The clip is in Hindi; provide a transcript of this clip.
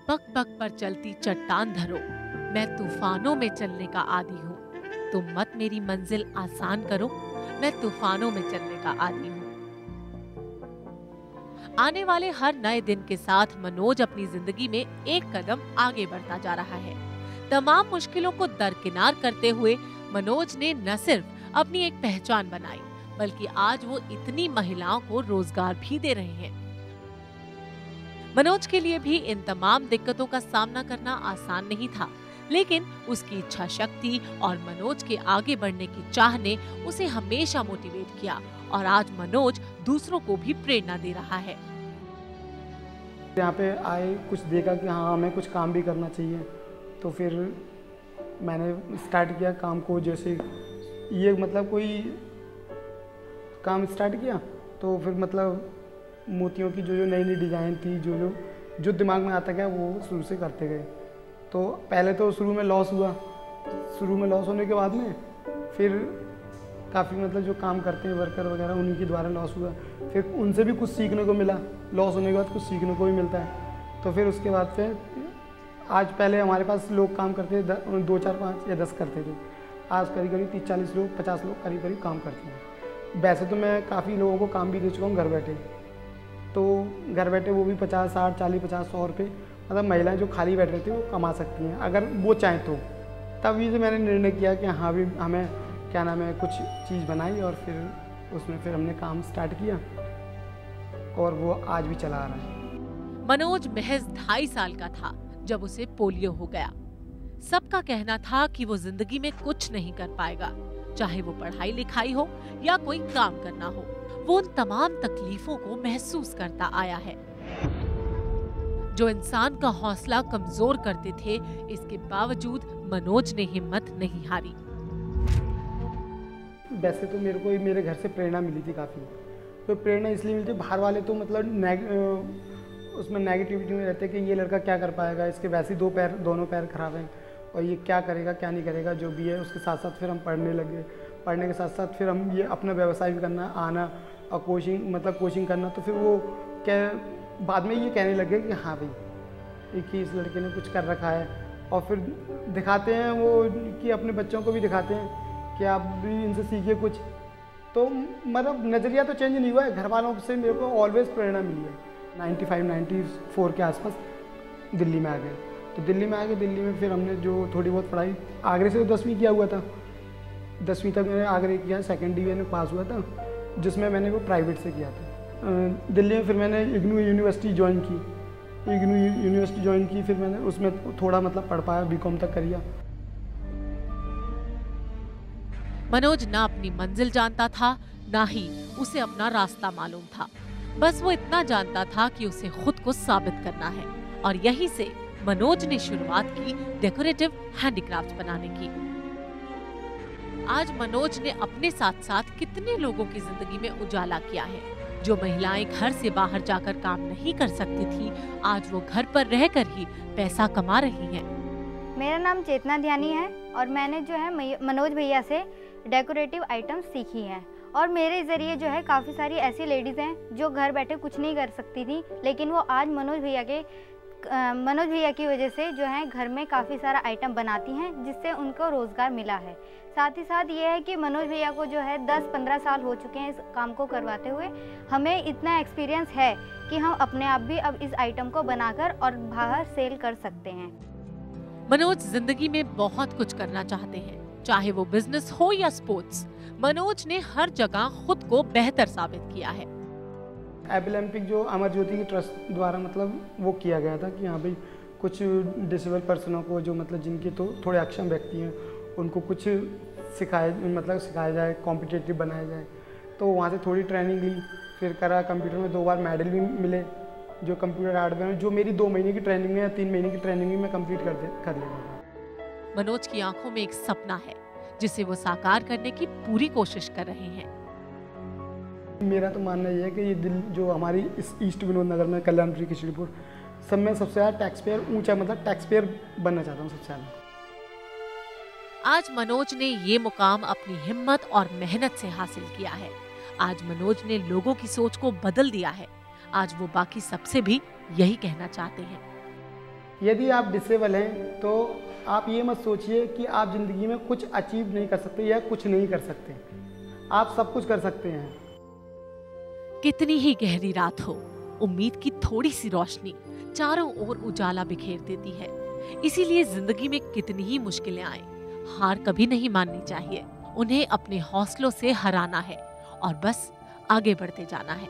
बक बक पर चलती चट्टान धरो, मैं तूफानों में चलने का आदी हूँ। तुम मत मेरी मंजिल आसान करो, मैं तूफानों में चलने का आदी हूँ। आने वाले हर नए दिन के साथ मनोज अपनी जिंदगी में एक कदम आगे बढ़ता जा रहा है। तमाम मुश्किलों को दरकिनार करते हुए मनोज ने न सिर्फ अपनी एक पहचान बनाई, बल्कि आज वो इतनी महिलाओं को रोजगार भी दे रहे हैं। मनोज के लिए भी इन तमाम दिक्कतों का सामना करना आसान नहीं था, लेकिन उसकी इच्छा शक्ति और मनोज के आगे बढ़ने की चाह ने उसे हमेशा मोटिवेट किया और आज मनोज दूसरों को भी प्रेरणा दे रहा है। यहाँ पे आए, कुछ देखा कि हाँ हमें कुछ काम भी करना चाहिए, तो फिर मैंने स्टार्ट किया काम को। जैसे ये मतलब कोई काम स्टार्ट किया तो फिर मतलब मोतियों की जो जो नई नई डिज़ाइन थी, जो दिमाग में आता गया वो शुरू से करते गए। तो पहले तो शुरू में लॉस हुआ, शुरू में लॉस होने के बाद में फिर काफ़ी मतलब जो काम करते हैं वर्कर वगैरह उन्हीं के द्वारा लॉस हुआ, फिर उनसे भी कुछ सीखने को मिला। लॉस होने के बाद कुछ सीखने को भी मिलता है। तो फिर उसके बाद फिर आज, पहले हमारे पास लोग काम करते थे 2 4 5 या 10 करते थे, आज करीब करीब 30 40 लोग 50 लोग करीब करीब काम करते हैं। वैसे तो मैं काफ़ी लोगों को काम भी दे चुका हूँ घर बैठे, तो घर बैठे वो भी 50 60 40 50 100 रुपये, मतलब महिलाएं जो खाली बैठ रही थी वो कमा सकती हैं अगर वो चाहें तो। तभी से मैंने निर्णय किया कि हाँ भी हमें क्या नाम है कुछ चीज़ बनाई, और फिर उसमें फिर हमने काम स्टार्ट किया और वो आज भी चला आ रहा है। मनोज महज 2.5 साल का था जब उसे पोलियो हो गया। सबका कहना था कि वो जिंदगी में कुछ नहीं कर पाएगा, चाहे वो पढ़ाई लिखाई हो या कोई काम करना हो। वो उन तमाम तकलीफों को महसूस करता आया है जो इंसान का हौसला कमजोर करते थे। इसके बावजूद मनोज ने हिम्मत नहीं हारी। वैसे तो मेरे घर से प्रेरणा मिली थी काफ़ी, तो प्रेरणा इसलिए मिलती, बाहर वाले तो मतलब उसमें नेगेटिविटी में रहते कि ये लड़का क्या कर पाएगा, इसके वैसे ही दोनों पैर खराब हैं और ये क्या करेगा क्या नहीं करेगा, जो भी है। उसके साथ साथ फिर हम पढ़ने लगे, पढ़ने के साथ साथ फिर हम ये अपना व्यवसाय भी करना आना और कोचिंग करना। तो फिर वो क्या बाद में ये कहने लगे कि हाँ भाई कि इस लड़के ने कुछ कर रखा है, और फिर दिखाते हैं वो कि अपने बच्चों को भी दिखाते हैं कि आप भी इनसे सीखिए कुछ। तो मतलब नज़रिया तो चेंज नहीं हुआ है, घर वालों से मेरे को ऑलवेज प्रेरणा मिली है। 95-94 के आसपास दिल्ली में आ गए, तो दिल्ली में फिर हमने जो थोड़ी बहुत पढ़ाई आगरे से, तो 10वीं किया हुआ था, 10वीं तक मैंने आगरे किया, सेकेंड डिवीजन में पास हुआ था, जिसमें मैंने वो प्राइवेट से किया था। दिल्ली में फिर मैंने इग्नू यूनिवर्सिटी ज्वाइन की, फिर मैंने उसमें थोड़ा मतलब पढ़ पाया, बीकॉम तक करिया। मनोज ना अपनी मंजिल जानता था, ना ही उसे अपना रास्ता मालूम था। बस वो इतना जानता था कि उसे खुद को साबित करना है, और यहीं से मनोज ने शुरुआत की डेकोरेटिव हैंडीक्राफ्ट बनाने की। आज मनोज ने अपने साथ साथ कितने लोगों की जिंदगी में उजाला किया है। जो महिलाएं घर से बाहर जाकर काम नहीं कर सकती थी, आज वो घर पर रहकर ही पैसा कमा रही हैं। मेरा नाम चेतना ध्यानी है और मैंने जो है मनोज भैया से डेकोरेटिव आइटम्स सीखी हैं, और मेरे ज़रिए जो है काफ़ी सारी ऐसी लेडीज़ हैं जो घर बैठे कुछ नहीं कर सकती थी, लेकिन वो आज मनोज भैया की वजह से जो है घर में काफ़ी सारा आइटम बनाती हैं, जिससे उनको रोज़गार मिला है। साथ ही साथ ये है कि मनोज भैया को जो है 10-15 साल हो चुके हैं इस काम को करवाते हुए। हमें इतना एक्सपीरियंस है कि हम अपने आप भी अब इस आइटम को बनाकर और बाहर सेल कर सकते हैं। मनोज जिंदगी में बहुत कुछ करना चाहते हैं, चाहे वो बिजनेस हो या स्पोर्ट्स। मनोज ने हर जगह खुद को बेहतर साबित किया है। ओलंपिक जो अमर ज्योति के ट्रस्ट द्वारा मतलब वो किया गया था कि हाँ भाई कुछ डिसेबल पर्सनों को, जो मतलब जिनके तो थोड़े अक्षम व्यक्ति हैं, उनको कुछ सिखाया जाए, कॉम्पिटिटिव बनाया जाए। तो वहाँ से थोड़ी ट्रेनिंग ली, फिर करा, कंप्यूटर में 2 बार मेडल भी मिले, जो कंप्यूटर हार्डवेयर जो मेरी 2 महीने की ट्रेनिंग में या 3 महीने की ट्रेनिंग में मैं कंप्लीट कर लेता था। मनोज की आंखों में एक सपना है जिसे वो साकार करने की पूरी कोशिश कर रहे हैं। मेरा तो मानना यह है कि ये दिल जो हमारी इस ईस्ट विनोद नगर में कल्याणपुरी किशनपुर सब में सबसे ज़्यादा टैक्स पेयर ऊंचा, मतलब टैक्स पेयर बनना चाहता हूँ सबसे ज़्यादा। आज मनोज ने ये मुकाम अपनी हिम्मत और मेहनत से हासिल किया है। आज मनोज ने लोगों की सोच को बदल दिया है। आज वो बाकी सबसे भी यही कहना चाहते हैं। यदि आप डिसेबल हैं तो आप ये मत सोचिए कि आप ज़िंदगी में कुछ अचीव नहीं कर सकते या कुछ नहीं कर सकते। आप सब कुछ कर सकते हैं। कितनी ही गहरी रात हो, उम्मीद की थोड़ी सी रोशनी चारों ओर उजाला बिखेर देती है। इसीलिए जिंदगी में कितनी ही मुश्किलें आए, हार कभी नहीं माननी चाहिए। उन्हें अपने हौसलों से हराना है और बस आगे बढ़ते जाना है।